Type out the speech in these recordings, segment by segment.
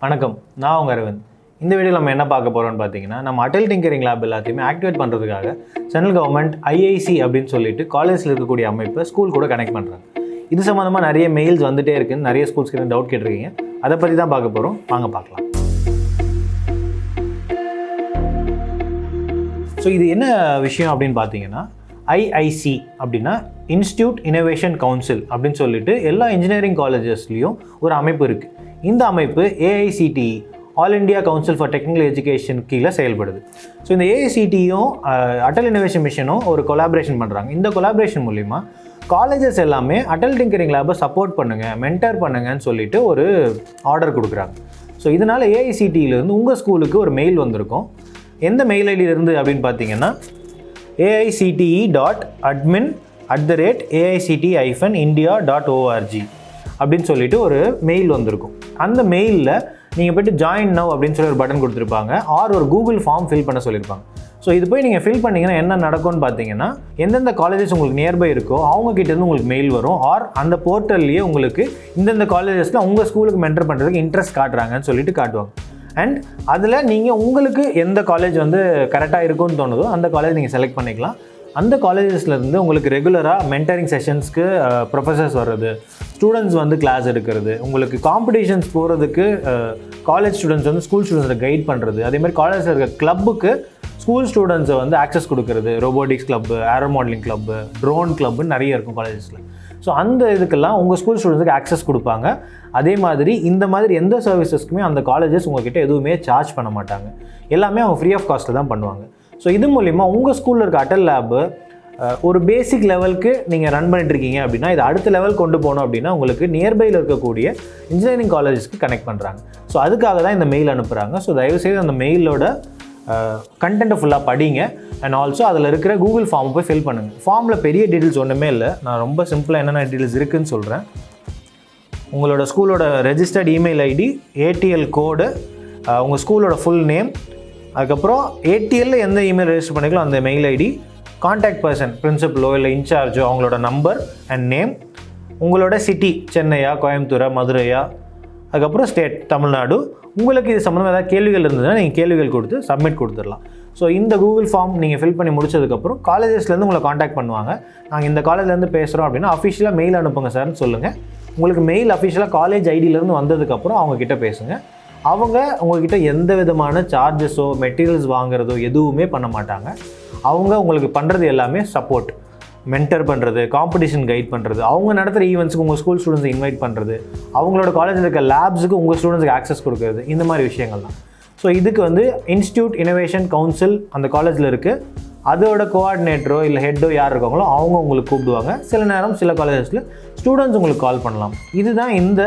வணக்கம், நான் உங்கள் அரவிந்த். இந்த வீடியோவில் நம்ம என்ன பார்க்க போகிறோம்னு பார்த்தீங்கன்னா, நம்ம அட்டல் டிங்கரிங் லேப் எல்லாத்தையுமே ஆக்டிவேட் பண்ணுறதுக்காக சென்ட்ரல் கவர்மெண்ட் IIC அப்படின்னு சொல்லிட்டு காலேஜில் இருக்கக்கூடிய அமைப்பை ஸ்கூல் கூட கனெக்ட் பண்ணுறாங்க. இது சம்மந்தமாக நிறைய மெயில்ஸ் வந்துகிட்டே இருக்குன்னு நிறைய ஸ்கூல்ஸ்க்கு டவுட் கேட்டிருக்கீங்க. அதை பற்றி தான் பார்க்க போகிறோம். வாங்க பார்க்கலாம். ஸோ இது என்ன விஷயம் அப்படின்னு பார்த்தீங்கன்னா, IIC அப்படின்னா இன்ஸ்டியூட் இனோவேஷன் கவுன்சில் அப்படின்னு சொல்லிட்டு எல்லா இன்ஜினியரிங் காலேஜஸ்லேயும் ஒரு அமைப்பு இருக்குது. இந்த அமைப்பு AICTE all India council for technical education கீழே செயல்படுது. ஸோ இந்த AICTEயும் அட்டல் இனோவேஷன் மிஷனும் ஒரு கொலாபரேஷன் பண்ணுறாங்க. இந்த கொலாபரேஷன் மூலிமா காலேஜஸ் எல்லாமே அட்டல் டிங்கரிங் லேபை சப்போர்ட் பண்ணுங்கள், மென்டர் பண்ணுங்கன்னு சொல்லிட்டு ஒரு ஆர்டர் கொடுக்குறாங்க. ஸோ இதனால் AICTEலேருந்து உங்கள் ஸ்கூலுக்கு ஒரு மெயில் வந்திருக்கும். எந்த மெயில் ஐடியிலேருந்து அப்படின்னு பார்த்தீங்கன்னா AICTE.admin@AICTE-india.org அப்படின்னு சொல்லிட்டு ஒரு மெயில் வந்திருக்கும். அந்த மெயிலில் நீங்கள் போய்ட்டு ஜாயின் நவ் அப்படின்னு சொல்லி ஒரு பட்டன் கொடுத்துருப்பாங்க, ஆர் ஒரு கூகுள் ஃபார்ம் ஃபில் பண்ண சொல்லியிருப்பாங்க. ஸோ இது போய் நீங்கள் ஃபில் பண்ணிங்கன்னா என்ன நடக்கும்னு பார்த்தீங்கன்னா, எந்தெந்த காலேஜஸ் உங்களுக்கு நியர்பை இருக்கோ அவங்ககிட்டேருந்து உங்களுக்கு மெயில் வரும், ஆர் அந்த போர்ட்டல்லையே உங்களுக்கு இந்தந்த காலேஜஸில் உங்கள் ஸ்கூலுக்கு மென்டர் பண்ணுறதுக்கு இன்ட்ரெஸ்ட் காட்டுறாங்கன்னு சொல்லிட்டு காட்டுவாங்க. அண்ட் அதில் நீங்கள் உங்களுக்கு எந்த காலேஜ் கரெக்டாக இருக்கும்னு தோணுதோ அந்த காலேஜ் நீங்கள் செலக்ட் பண்ணிக்கலாம். அந்த காலேஜஸ்லேருந்து உங்களுக்கு ரெகுலராக மென்டரிங் செஷன்ஸ்க்கு ப்ரொஃபஸர்ஸ் வர்றது, ஸ்டூடெண்ட்ஸ் கிளாஸ் எடுக்கிறது, உங்களுக்கு காம்படிஷன்ஸ் போகிறதுக்கு காலேஜ் ஸ்டூடெண்ட்ஸ் ஸ்கூல் ஸ்டூடெண்ட்ஸை கைட் பண்ணுறது, அதேமாதிரி காலேஜில் இருக்க கிளப்புக்கு ஸ்கூல் ஸ்டூடெண்ட்ஸை ஆக்சஸ் கொடுக்கறது, robotics club, aero modelling club, drone கிளப்புன்னு நிறைய இருக்கும் காலேஜஸில். ஸோ அந்த இதுக்கெல்லாம் உங்கள் ஸ்கூல் ஸ்டூடெண்ட்ஸுக்கு ஆக்சஸ் கொடுப்பாங்க. அதே மாதிரி இந்த மாதிரி எந்த சர்வீசஸ்க்குமே அந்த காலேஜஸ் உங்கள்கிட்ட எதுவுமே சார்ஜ் பண்ண மாட்டாங்க. எல்லாமே அவங்க ஃப்ரீ ஆஃப் காஸ்ட்டில் தான் பண்ணுவாங்க. ஸோ இது மூலிமா உங்கள் ஸ்கூலில் இருக்க அட்டல் லேபு ஒரு பேசிக் லெவலுக்கு நீங்கள் ரன் பண்ணிட்டுருக்கீங்க அப்படின்னா, இது அடுத்த லெவல் கொண்டு போகணும் அப்படின்னா உங்களுக்கு நியர்பையில் இருக்கக்கூடிய இன்ஜினியரிங் காலேஜஸ்க்கு கனெக்ட் பண்ணுறாங்க. ஸோ அதுக்காக தான் இந்த மெயில் அனுப்புகிறாங்க. ஸோ தயவுசெய்து அந்த மெயிலோட கண்டென்ட்டை ஃபுல்லாக படிங்க. அண்ட் ஆல்சோ அதில் இருக்கிற கூகுள் ஃபார்மை போய் ஃபில் பண்ணுங்கள். ஃபார்மில் பெரிய டீட்டெயில்ஸ் ஒன்றுமே இல்லை, நான் ரொம்ப சிம்பிளாக என்னென்ன டீட்டெயில்ஸ் இருக்குதுன்னு சொல்கிறேன். உங்களோட ஸ்கூலோட ரெஜிஸ்டர்ட் இமெயில் ஐடி, ATL கோடு, உங்கள் ஸ்கூலோட ஃபுல் நேம், அதுக்கப்புறம் ATLல எந்த இமெயில் ரெஜிஸ்டர் பண்ணிக்கலாம் அந்த மெயில் ஐடி, கான்டாக்ட் பர்சன் பிரின்சிபலோ இல்லை இன்சார்ஜோ அவங்களோட நம்பர் அண்ட் நேம், உங்களோட சிட்டி சென்னையா, கோயம்புத்தூரா, மதுரையா, அதுக்கப்புறம் ஸ்டேட் தமிழ்நாடு. உங்களுக்கு இது சம்மந்தமாக ஏதாவது கேள்விகள் இருந்ததுன்னா நீங்கள் கேள்விகள் கொடுத்து சப்மிட் கொடுத்துடலாம். ஸோ இந்த கூகுள் ஃபார்ம் நீங்கள் ஃபில் பண்ணி முடிச்சதுக்கப்புறம் காலேஜஸ்லேருந்து உங்களை காண்டாக்ட் பண்ணுவாங்க. நாங்கள் இந்த காலேஜ்லேருந்து பேசுகிறோம் அப்படின்னா அஃபிஷியலாக மெயில் அனுப்புங்க சார்னு சொல்லுங்கள். உங்களுக்கு மெயில் அஃபிஷியலாக காலேஜ் ஐடியிலேருந்து வந்ததுக்கப்புறம் அவங்கக்கிட்ட பேசுங்க. அவங்க உங்கள்கிட்ட எந்த விதமான சார்ஜஸோ மெட்டீரியல்ஸ் வாங்குறதோ எதுவுமே பண்ண மாட்டாங்க. அவங்க உங்களுக்கு பண்ணுறது எல்லாமே சப்போர்ட், மென்டர் பண்ணுறது, காம்படிஷன் கைட் பண்ணுறது, அவங்க நடத்துகிற ஈவெண்ட்ஸுக்கு உங்கள் ஸ்கூல் ஸ்டூடெண்ட்ஸை இன்வைட் பண்ணுறது, அவங்களோட காலேஜில் இருக்க லேப்ஸுக்கு உங்கள் ஸ்டூடெண்ட்ஸுக்கு ஆக்சஸ் கொடுக்குறது, இந்த மாதிரி விஷயங்கள் தான். ஸோ இதுக்கு இன்ஸ்டியூட் இனோவேஷன் கவுன்சில் அந்த காலேஜில் இருக்குது. அதோட கோஆர்டினேட்டரோ இல்லை ஹெட்டோ யார் இருக்காங்களோ அவங்க உங்களுக்கு கூப்பிடுவாங்க. சில நேரம் சில காலேஜஸில் ஸ்டூடெண்ட்ஸ் உங்களுக்கு கால் பண்ணலாம். இதுதான் இந்த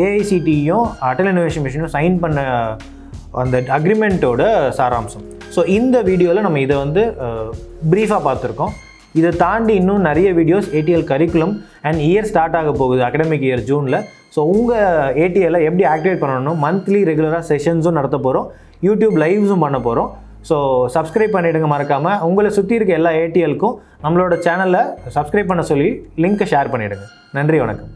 AICTEயும் அட்டல் இனோவேஷன் மிஷனும் சைன் பண்ண அந்த அக்ரிமெண்ட்டோட சாராம்சம். ஸோ இந்த வீடியோவில் நம்ம இதை ப்ரீஃபாக பார்த்துருக்கோம். இதை தாண்டி இன்னும் நிறைய videos ATL curriculum and year start ஆக போகுது, அகடமிக் இயர் ஜூனில். ஸோ உங்கள் ATLை எப்படி ஆக்டிவேட் பண்ணணும், மந்த்லி ரெகுலராக செஷன்ஸும் நடத்த போகிறோம், யூடியூப் லைவ்ஸும் பண்ண போகிறோம். ஸோ சப்ஸ்கிரைப் பண்ணிவிடுங்க மறக்காமல். உங்களை சுற்றி இருக்க எல்லா ATLக்கும் நம்மளோட சேனலை சப்ஸ்கிரைப் பண்ண சொல்லி லிங்க்கை ஷேர் பண்ணிவிடுங்க. நன்றி, வணக்கம்.